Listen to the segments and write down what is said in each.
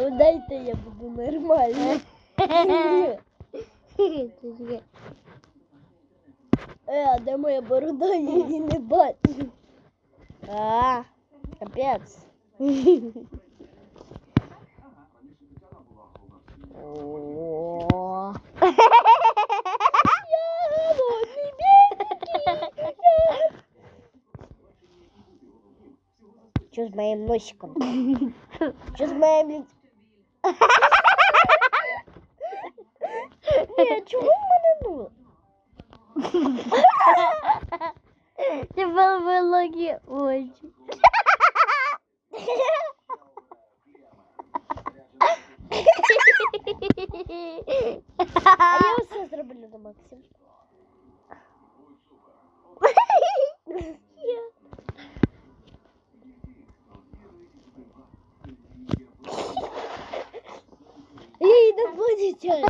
Ну дайте я буду нормально. А де моя борода? Я її не бачу. Капець. О. Я голодний бедненький. Що з моїм носиком? Що з моїм лицом? Ні, чого в мене ну? Тебе вилогі очі. А я все зроблю на максимум. Я інопланетянин.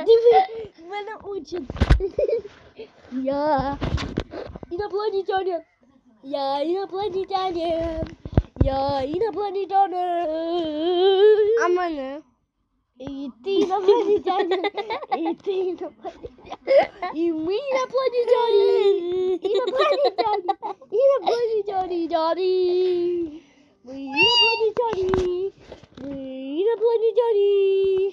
Диви, в мене учить. Я інопланетянин. Я інопланетянин. Я інопланетянин. А мене? І ти інопланетянин. І ти інопланетянин. І ми інопланетяни.